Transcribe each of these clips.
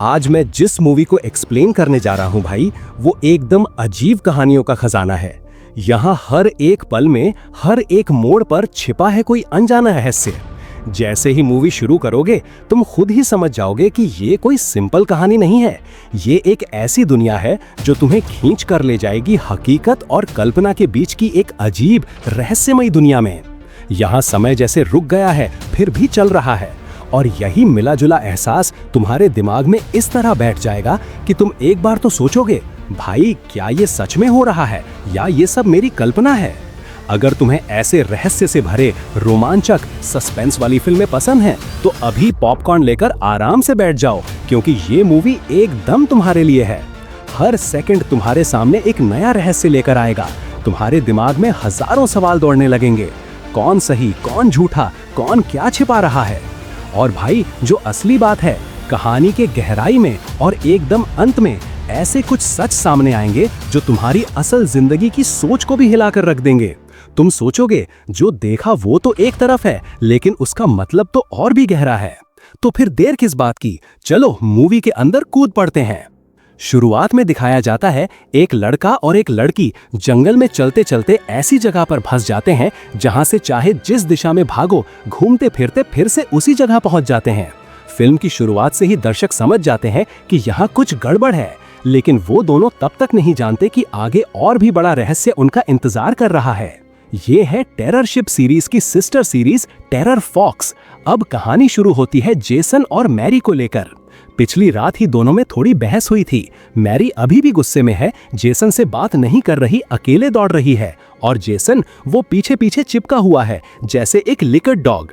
आज मैं जिस मूवी को एक्सप्लेन करने जा रहा हूं भाई, वो एकदम अजीब कहानियों का खजाना है। यहाँ हर एक पल में, हर एक मोड़ पर छिपा है कोई अनजाना रहस्य। जैसे ही मूवी शुरू करोगे, तुम खुद ही समझ जाओगे कि ये कोई सिंपल कहानी नहीं है। ये एक ऐसी दुनिया है जो तुम्हें खींच कर ले जाएगी हकीकत और कल्पना के बीच की एक अजीब रहस्यमयी दुनिया में। यहाँ समय जैसे रुक गया है, फिर भी चल रहा है। और यही मिला जुला एहसास तुम्हारे दिमाग में इस तरह बैठ जाएगा कि तुम एक बार तो सोचोगे, भाई क्या ये सच में हो रहा है या ये सब मेरी कल्पना है। अगर तुम्हें ऐसे रहस्य से भरे रोमांचक सस्पेंस वाली फिल्में पसंद हैं, तो अभी पॉपकॉर्न लेकर आराम से बैठ जाओ, क्योंकि ये मूवी एकदम तुम्हारे लिए है। हर सेकंड तुम्हारे सामने एक नया रहस्य लेकर आएगा। तुम्हारे दिमाग में हजारों सवाल दौड़ने लगेंगे। कौन सही, कौन झूठा, कौन क्या छिपा रहा है। और भाई, जो असली बात है, कहानी के गहराई में और एकदम अंत में ऐसे कुछ सच सामने आएंगे जो तुम्हारी असल जिंदगी की सोच को भी हिलाकर रख देंगे। तुम सोचोगे, जो देखा वो तो एक तरफ है, लेकिन उसका मतलब तो और भी गहरा है। तो फिर देर किस बात की, चलो मूवी के अंदर कूद पड़ते हैं। शुरुआत में दिखाया जाता है, एक लड़का और एक लड़की जंगल में चलते चलते ऐसी जगह पर फंस जाते हैं जहां से चाहे जिस दिशा में भागो, घूमते फिरते फिर से उसी जगह पहुंच जाते हैं। फिल्म की शुरुआत से ही दर्शक समझ जाते हैं कि यहाँ कुछ गड़बड़ है, लेकिन वो दोनों तब तक नहीं जानते कि आगे और भी बड़ा रहस्य उनका इंतजार कर रहा है। ये है टेररशिप सीरीज की सिस्टर सीरीज टेरर फॉक्स। अब कहानी शुरू होती है जेसन और मैरी को लेकर। पिछली रात ही दोनों में थोड़ी बहस हुई थी। मैरी अभी भी गुस्से में है, जेसन से बात नहीं कर रही, अकेले दौड़ रही है। और जेसन वो पीछे पीछे चिपका हुआ है, जैसे एक लिकर्ड डॉग।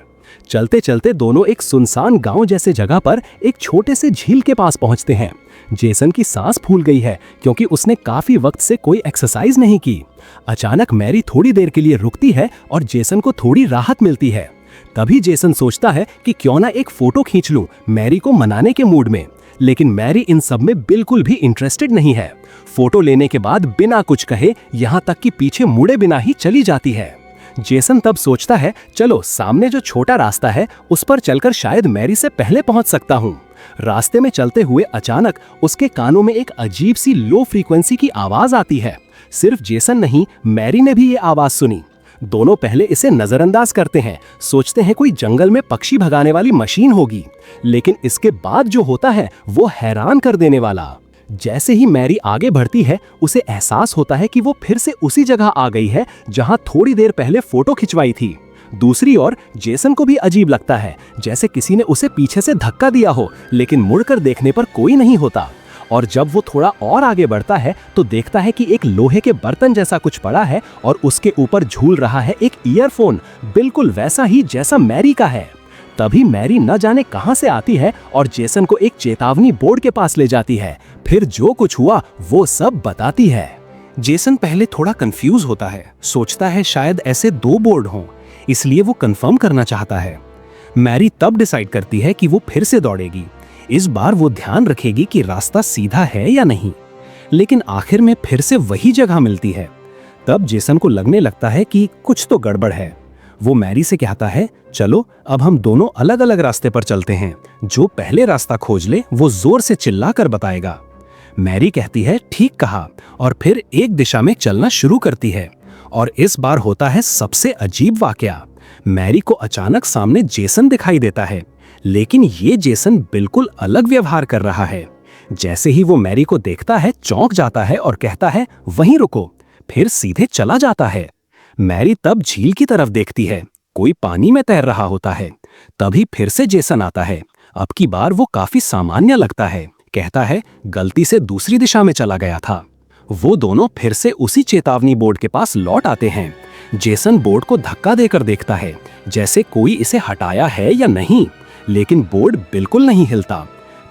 चलते चलते दोनों एक सुनसान गांव जैसे जगह पर एक छोटे से झील के पास पहुंचते हैं। जेसन की सांस फूल गई है, क्योंकि उसने काफी वक्त से कोई एक्सरसाइज नहीं की। अचानक मैरी थोड़ी देर के लिए रुकती है और जेसन को थोड़ी राहत मिलती है। तभी जेसन सोचता है कि क्यों ना एक फोटो खींच लूं, मैरी को मनाने के मूड में। लेकिन मैरी इन सब में बिल्कुल भी इंटरेस्टेड नहीं है। फोटो लेने के बाद बिना कुछ कहे, यहाँ तक कि पीछे मुड़े बिना ही चली जाती है। जेसन तब सोचता है, चलो सामने जो छोटा रास्ता है उस पर चलकर शायद मैरी से पहले पहुंच सकता हूं। रास्ते में चलते हुए अचानक उसके कानों में एक अजीब सी लो फ्रीक्वेंसी की आवाज आती है। सिर्फ जेसन नहीं, मैरी ने भी ये आवाज सुनी। दोनों पहले इसे नजरअंदाज करते हैं, सोचते हैं कोई जंगल में पक्षी भगाने वाली मशीन होगी। लेकिन इसके बाद जो होता है वो हैरान कर देने वाला। जैसे ही मैरी आगे बढ़ती है, उसे एहसास होता है कि वो फिर से उसी जगह आ गई है जहां थोड़ी देर पहले फोटो खिंचवाई थी। दूसरी ओर जेसन को भी अजीब लगता है, जैसे किसी ने उसे पीछे से धक्का दिया हो, लेकिन मुड़कर देखने पर कोई नहीं होता। और जब वो थोड़ा और आगे बढ़ता है तो देखता है कि एक लोहे के बर्तन जैसा कुछ पड़ा है और उसके ऊपर झूल रहा है एक ईयरफोन, बिल्कुल वैसा ही जैसा मैरी का है। तभी मैरी न जाने कहां से आती है और जेसन को एक चेतावनी बोर्ड के पास ले जाती है। फिर जो कुछ हुआ वो सब बताती है। जेसन पहले थोड़ा कंफ्यूज होता है, सोचता है शायद ऐसे दो बोर्ड हों, इसलिए वो कंफर्म करना चाहता है। मैरी तब डिसाइड करती है कि वो फिर से दौड़ेगी। इस बार वो ध्यान रखेगी कि रास्ता सीधा है या नहीं। लेकिन आखिर में फिर से वही जगह मिलती है। तब जेसन को लगने लगता है कि कुछ तो गड़बड़ है। वो मैरी से कहता है, चलो अब हम दोनों अलग अलग रास्ते पर चलते हैं। जो पहले रास्ता खोज ले वो जोर से चिल्ला कर बताएगा। मैरी कहती है, ठीक कहा, और फिर एक दिशा में चलना शुरू करती है। और इस बार होता है सबसे अजीब वाकया। मैरी को अचानक सामने जेसन दिखाई देता है, लेकिन ये जेसन बिल्कुल अलग व्यवहार कर रहा है। जैसे ही वो मैरी को देखता है, चौंक जाता है और कहता है, वहीं रुको, फिर सीधे चला जाता है। मैरी तब झील की तरफ देखती है, कोई पानी में तैर रहा होता है। तभी फिर से जेसन आता है। अब की बार वो काफी सामान्य लगता है, कहता है, गलती से दूसरी दिशा में चला गया था। वो दोनों फिर से उसी चेतावनी बोर्ड के पास लौट आते हैं। जेसन बोर्ड को धक्का देकर देखता है, जैसे कोई इसे हटाया है या नहीं, लेकिन बोर्ड बिल्कुल नहीं हिलता।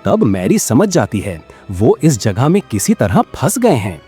तब मैरी समझ जाती है, वो इस जगह में किसी तरह फंस गए हैं।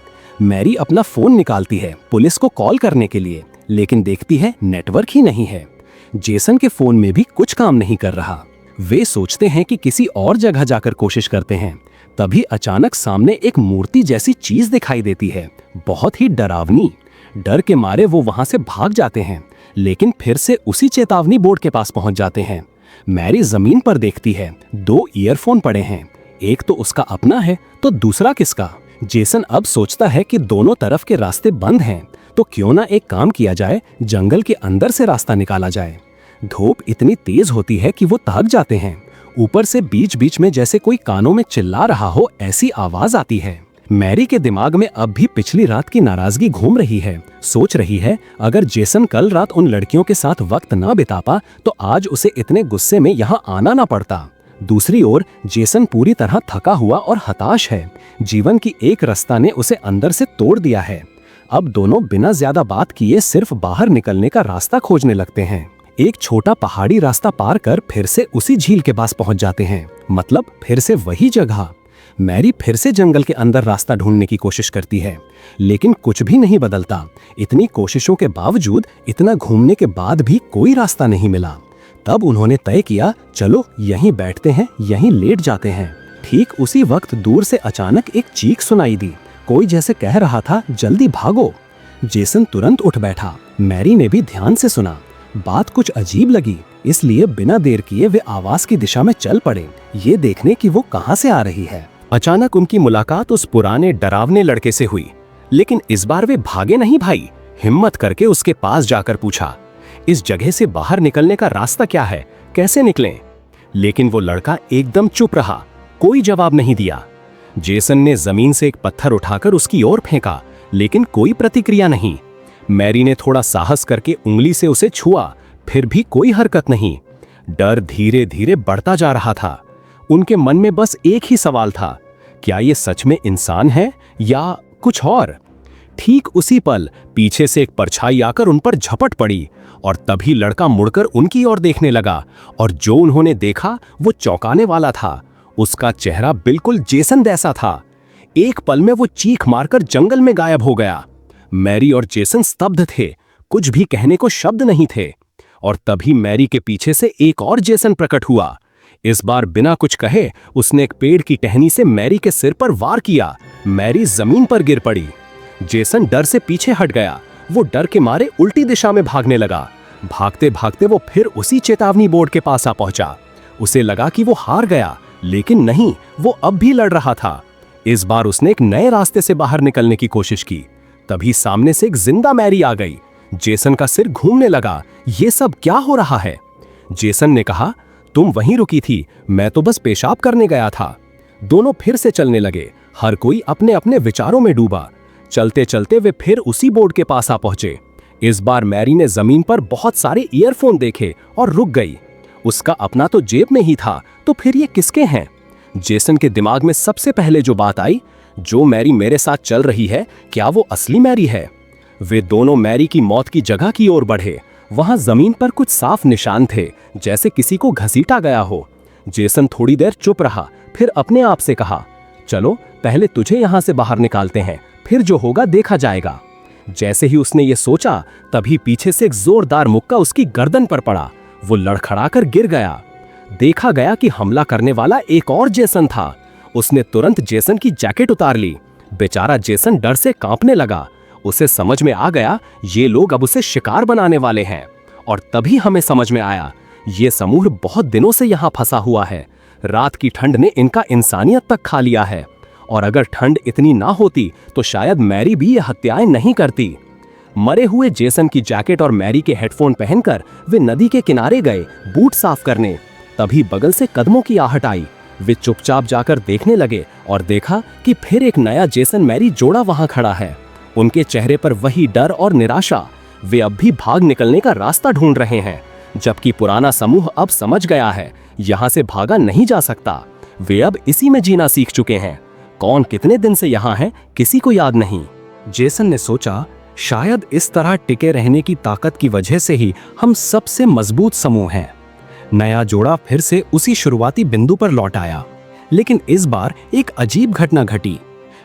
मैरी अपना फोन निकालती है पुलिस को कॉल करने के लिए, लेकिन देखती है नेटवर्क ही नहीं है। जेसन के फोन में भी कुछ काम नहीं कर रहा। वे सोचते हैं कि किसी और जगह जाकर कोशिश करते हैं। तभी अचानक सामने एक मूर्ति जैसी चीज दिखाई देती है, बहुत ही डरावनी। डर के मारे वो वहां से भाग जाते हैं, लेकिन फिर से उसी चेतावनी बोर्ड के पास पहुंच जाते हैं। मैरी जमीन पर देखती है, दो ईयरफोन पड़े हैं, एक तो उसका अपना है तो दूसरा किसका। जेसन अब सोचता है कि दोनों तरफ के रास्ते बंद हैं, तो क्यों ना एक काम किया जाए, जंगल के अंदर से रास्ता निकाला जाए। धूप इतनी तेज होती है कि वो थक जाते हैं। ऊपर से बीच बीच में जैसे कोई कानों में चिल्ला रहा हो ऐसी आवाज आती है। मैरी के दिमाग में अब भी पिछली रात की नाराजगी घूम रही है। सोच रही है अगर जेसन कल रात उन लड़कियों के साथ वक्त न बिता पा तो आज उसे इतने गुस्से में यहाँ आना ना पड़ता। दूसरी ओर जेसन पूरी तरह थका हुआ और हताश है। जीवन की एक रास्ता ने उसे अंदर से तोड़ दिया है। अब दोनों बिना ज्यादा बात किए सिर्फ बाहर निकलने का रास्ता खोजने लगते हैं। एक छोटा पहाड़ी रास्ता पार कर फिर से उसी झील के पास पहुंच जाते हैं, मतलब फिर से वही जगह। मैरी फिर से जंगल के अंदर रास्ता ढूंढने की कोशिश करती है, लेकिन कुछ भी नहीं बदलता। इतनी कोशिशों के बावजूद, इतना घूमने के बाद भी कोई रास्ता नहीं मिला। तब उन्होंने तय किया, चलो यहीं बैठते हैं, यहीं लेट जाते हैं। ठीक उसी वक्त दूर से अचानक एक चीख सुनाई दी। कोई जैसे कह रहा था, जल्दी भागो। जेसन तुरंत उठ बैठा। मैरी ने भी ध्यान से सुना। बात कुछ अजीब लगी, इसलिए बिना देर किए वे आवाज की दिशा में चल पड़े, ये देखने कि वो कहां से आ रही है। अचानक उनकी मुलाकात उस पुराने डरावने लड़के से हुई, लेकिन इस बार वे भागे नहीं भाई। हिम्मत करके उसके पास जाकर पूछा, इस जगह से बाहर निकलने का रास्ता क्या है, कैसे निकलें? लेकिन वो लड़का एकदम चुप रहा, कोई जवाब नहीं दिया। जेसन ने जमीन से एक पत्थर उठाकर उसकी ओर फेंका, लेकिन कोई प्रतिक्रिया नहीं। मैरी ने थोड़ा साहस करके उंगली से उसे छुआ, फिर भी कोई हरकत नहीं। डर धीरे धीरे बढ़ता जा रहा था। उनके मन में बस एक ही सवाल था, क्या ये सच में इंसान है या कुछ और? ठीक उसी पल पीछे से एक परछाई आकर उन पर झपट पड़ी और तभी लड़का मुड़कर उनकी ओर देखने लगा, और जो उन्होंने देखा वो चौंकाने वाला था। उसका चेहरा बिल्कुल जेसन जैसा था। एक पल में वो चीख मारकर जंगल में गायब हो गया। मैरी और जेसन स्तब्ध थे, कुछ भी कहने को शब्द नहीं थे। और तभी मैरी के पीछे से एक और जेसन प्रकट हुआ। इस बार बिना कुछ कहे उसने एक पेड़ की टहनी से मैरी के सिर पर वार किया। मैरी जमीन पर गिर पड़ी। जेसन डर से पीछे हट गया। वो डर के मारे उल्टी दिशा में भागने लगा। भागते भागते वो फिर उसी चेतावनी बोर्ड के पास आ पहुंचा। उसे लगा कि वो हार गया, लेकिन नहीं, वो अब भी लड़ रहा था। इस बार उसने एक नए रास्ते से बाहर निकलने की कोशिश की। तभी सामने से एक जिंदा मैरी आ गई। जेसन का सिर घूमने लगा, ये सब क्या हो रहा है? जेसन ने कहा, तुम वहीं रुकी थी, मैं तो बस पेशाब करने गया था। दोनों फिर से चलने लगे, हर कोई अपने अपने विचारों में डूबा। चलते चलते वे फिर उसी बोर्ड के पास आ पहुंचे। इस बार मैरी ने जमीन पर बहुत सारे ईयरफोन देखे और रुक गई। उसका अपना तो जेब में ही था, तो फिर ये किसके हैं? जेसन के दिमाग में सबसे पहले जो बात आई, जो मैरी मेरे साथ चल रही है, क्या वो असली मैरी है? वे दोनों मैरी की मौत की जगह की ओर बढ़े। वहां जमीन पर कुछ साफ निशान थे, जैसे किसी को घसीटा गया हो। जेसन थोड़ी देर चुप रहा, फिर अपने आप से कहा, चलो पहले तुझे यहां से बाहर निकालते हैं, फिर जो होगा देखा जाएगा। जैसे ही उसने ये सोचा, तभी पीछे से एक जोरदार मुक्का उसकी गर्दन पर पड़ा। वो लड़खड़ाकर गिर गया। देखा गया कि हमला करने वाला एक और जेसन था। उसने तुरंत जेसन की जैकेट उतार ली। बेचारा जेसन डर से कांपने लगा। उसे समझ में आ गया, ये लोग अब उसे शिकार बनाने वाले हैं। और तभी हमें समझ में आया, ये समूह बहुत दिनों से यहाँ फंसा हुआ है। रात की ठंड ने इनका इंसानियत तक खा लिया है, और अगर ठंड इतनी ना होती तो शायद मैरी भी ये हत्याएं नहीं करती। मरे हुए जेसन की जैकेट और मैरी के हेडफोन पहनकर वे नदी के किनारे गए बूट साफ करने। तभी बगल से कदमों की आहट आई। वे चुपचाप जाकर देखने लगे और देखा कि फिर एक नया जेसन मैरी जोड़ा वहां खड़ा है। उनके चेहरे पर वही डर और निराशा। वे अब भी भाग निकलने का रास्ता ढूंढ रहे हैं, जबकि पुराना समूह अब समझ गया है, यहाँ से भागा नहीं जा सकता। वे अब इसी में जीना सीख चुके हैं। कौन कितने दिन से यहाँ है, किसी को याद नहीं। जेसन ने सोचा, शायद इस तरह टिके रहने की ताकत की वजह से ही हम सबसे मजबूत समूह हैं। नया जोड़ा फिर से उसी शुरुआती बिंदु पर लौट आया, लेकिन इस बार एक अजीब घटना घटी।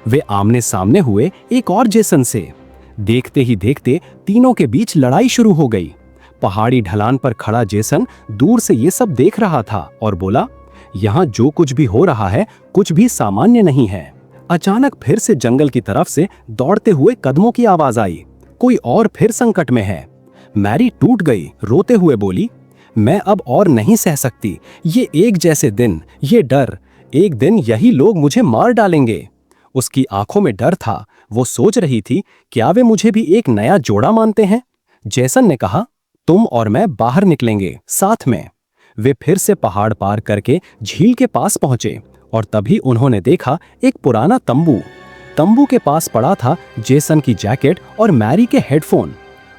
वे आमने सामने हुए एक और जेसन से। देखते ही देखते तीनों के बीच लड़ाई शुरू हो गई। पहाड़ी ढलान पर खड़ा जेसन दूर से ये सब देख रहा था और बोला, यहाँ जो कुछ भी हो रहा है कुछ भी सामान्य नहीं है। अचानक फिर से जंगल की तरफ से दौड़ते हुए कदमों की आवाज आई। कोई और फिर संकट में है। मैरी टूट गई, रोते हुए बोली, मैं अब और नहीं सह सकती। ये एक जैसे दिन, ये डर, एक दिन यही लोग मुझे मार डालेंगे। उसकी आंखों में डर था। वो सोच रही थी, क्या वे मुझे भी एक नया जोड़ा मानते हैं? जेसन ने कहा, तुम और मैं बाहर निकलेंगे साथ में। वे फिर से पहाड़ पार करके झील के पास पहुंचे और तभी उन्होंने देखा एक पुराना तंबू। तंबू के पास पड़ा था जेसन की जैकेट और मैरी के हेडफोन।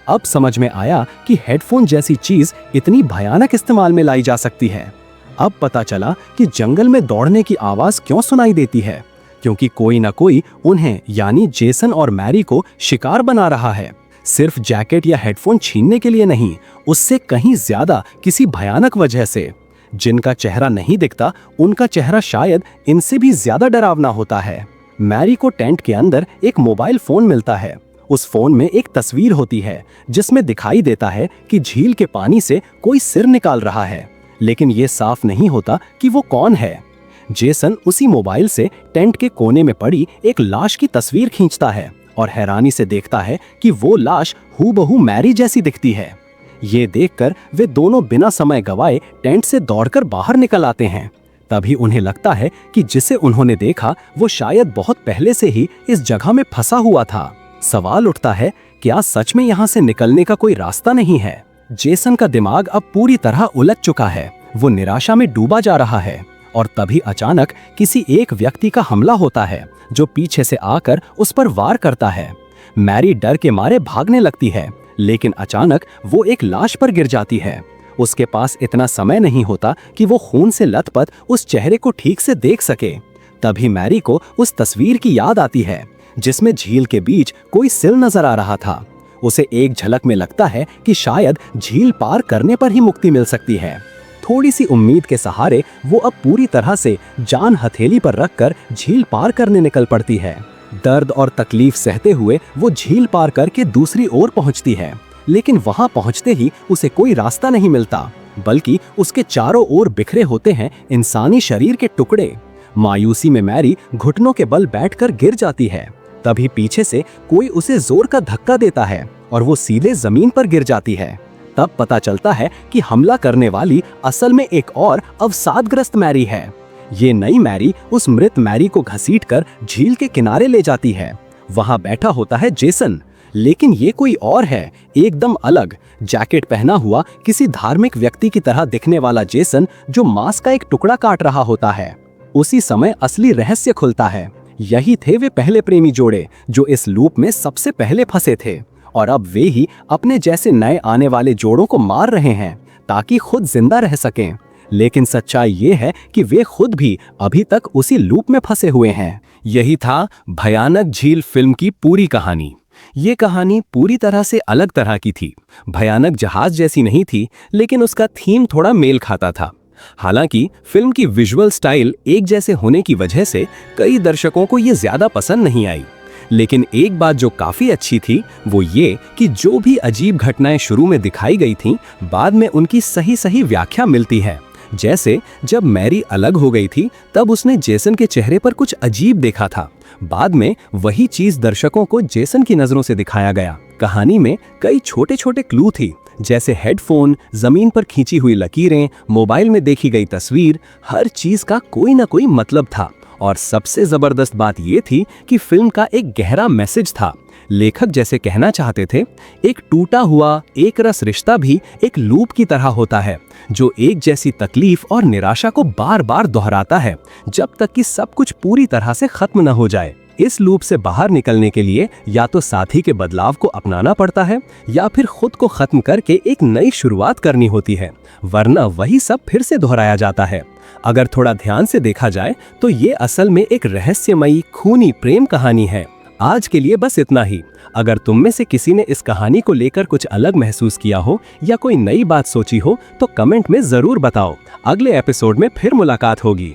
अब समझ में आया कि हेडफोन जैसी चीज इतनी भयानक इस्तेमाल में लाई जा सकती है। अब पता चला कि जंगल में दौड़ने की आवाज क्यों सुनाई देती है, क्योंकि कोई ना कोई उन्हें यानी जेसन और मैरी को शिकार बना रहा है। सिर्फ जैकेट या हेडफोन छीनने के लिए नहीं, उससे कहीं ज्यादा किसी भयानक वजह से। जिनका चेहरा नहीं दिखता, उनका चेहरा शायद इनसे भी ज्यादा डरावना होता है। मैरी को टेंट के अंदर एक मोबाइल फोन मिलता है। उस फोन में एक तस्वीर होती है जिसमें दिखाई देता है कि झील के पानी से कोई सिर निकाल रहा है, लेकिन ये साफ नहीं होता कि वो कौन है। जेसन उसी मोबाइल से टेंट के कोने में पड़ी एक लाश की तस्वीर खींचता है और हैरानी से देखता है कि वो लाश हूबहू मैरी जैसी दिखती है। ये देखकर वे दोनों बिना समय गवाए टेंट से दौड़कर बाहर निकल आते हैं। तभी उन्हें लगता है कि जिसे उन्होंने देखा वो शायद बहुत पहले से ही इस जगह में फंसा हुआ था। सवाल उठता है, क्या सच में यहाँ से निकलने का कोई रास्ता नहीं है? जेसन का दिमाग अब पूरी तरह उलझ चुका है। वो निराशा में डूबा जा रहा है और तभी अचानक किसी एक व्यक्ति का हमला होता है जो पीछे से आकर उस पर वार करता है। मैरी डर के मारे भागने लगती है, लेकिन अचानक वो एक लाश पर गिर जाती है। उसके पास इतना समय नहीं होता कि वो खून से लथपथ उस चेहरे को ठीक से देख सके। तभी मैरी को उस तस्वीर की याद आती है जिसमें झील के बीच कोई सिल नजर आ रहा था। उसे एक झलक में लगता है कि शायद झील पार करने पर ही मुक्ति मिल सकती है। थोड़ी सी उम्मीद के सहारे वो अब पूरी तरह से जान हथेली पर रखकर झील पार करने निकल पड़ती है। दर्द और तकलीफ सहते हुए वो झील पार करके दूसरी ओर पहुंचती है, लेकिन वहां पहुंचते ही उसे कोई रास्ता नहीं मिलता, बल्कि उसके चारों ओर बिखरे होते हैं इंसानी शरीर के टुकड़े। मायूसी में मैरी घुटनों के बल बैठकर गिर जाती है। तभी पीछे से कोई उसे जोर का धक्का देता है और वो सीधे जमीन पर गिर जाती है। तब पता चलता है कि हमला करने वाली असल में एक और अवसादग्रस्त मैरी है। ये नई मैरी उस मृत मैरी को घसीटकर झील के किनारे ले जाती है। वहां बैठा होता है जेसन, लेकिन ये कोई और है, एकदम अलग। जैकेट पहना हुआ किसी धार्मिक व्यक्ति की तरह दिखने वाला जेसन जो मांस का एक टुकड़ा काट रहा होता है। उसी समय असली रहस्य खुलता है। यही थे वे पहले प्रेमी जोड़े जो इस लूप में सबसे पहले फंसे थे, और अब वे ही अपने जैसे नए आने वाले जोड़ों को मार रहे हैं ताकि खुद जिंदा रह सकें। लेकिन सच्चाई ये है कि वे खुद भी अभी तक उसी लूप में फंसे हुए हैं। यही था भयानक झील फिल्म की पूरी कहानी। ये कहानी पूरी तरह से अलग तरह की थी। भयानक जहाज जैसी नहीं थी, लेकिन उसका थीम थोड़ा मेल खाता था। हालांकि फिल्म की विजुअल स्टाइल एक जैसे होने की वजह से कई दर्शकों को ये ज्यादा पसंद नहीं आई। लेकिन एक बात जो काफी अच्छी थी वो ये कि जो भी अजीब घटनाएं शुरू में दिखाई गई थीं, बाद में उनकी सही सही व्याख्या मिलती है। जैसे जब मैरी अलग हो गई थी तब उसने जेसन के चेहरे पर कुछ अजीब देखा था। बाद में वही चीज दर्शकों को जेसन की नजरों से दिखाया गया। कहानी में कई छोटे छोटे क्लू थी, जैसे हेडफोन, जमीन पर खींची हुई लकीरें, मोबाइल में देखी गई तस्वीर। हर चीज का कोई ना कोई मतलब था। और सबसे जबरदस्त बात यह थी कि फिल्म का एक गहरा मैसेज था। लेखक जैसे कहना चाहते थे, एक टूटा हुआ एक रस रिश्ता भी एक लूप की तरह होता है जो एक जैसी तकलीफ और निराशा को बार बार दोहराता है जब तक कि सब कुछ पूरी तरह से खत्म न हो जाए। इस लूप से बाहर निकलने के लिए या तो साथी के बदलाव को अपनाना पड़ता है या फिर खुद को खत्म करके एक नई शुरुआत करनी होती है, वरना वही सब फिर से दोहराया जाता है। अगर थोड़ा ध्यान से देखा जाए तो ये असल में एक रहस्यमयी खूनी प्रेम कहानी है। आज के लिए बस इतना ही। अगर तुम में से किसी ने इस कहानी को लेकर कुछ अलग महसूस किया हो या कोई नई बात सोची हो तो कमेंट में जरूर बताओ। अगले एपिसोड में फिर मुलाकात होगी।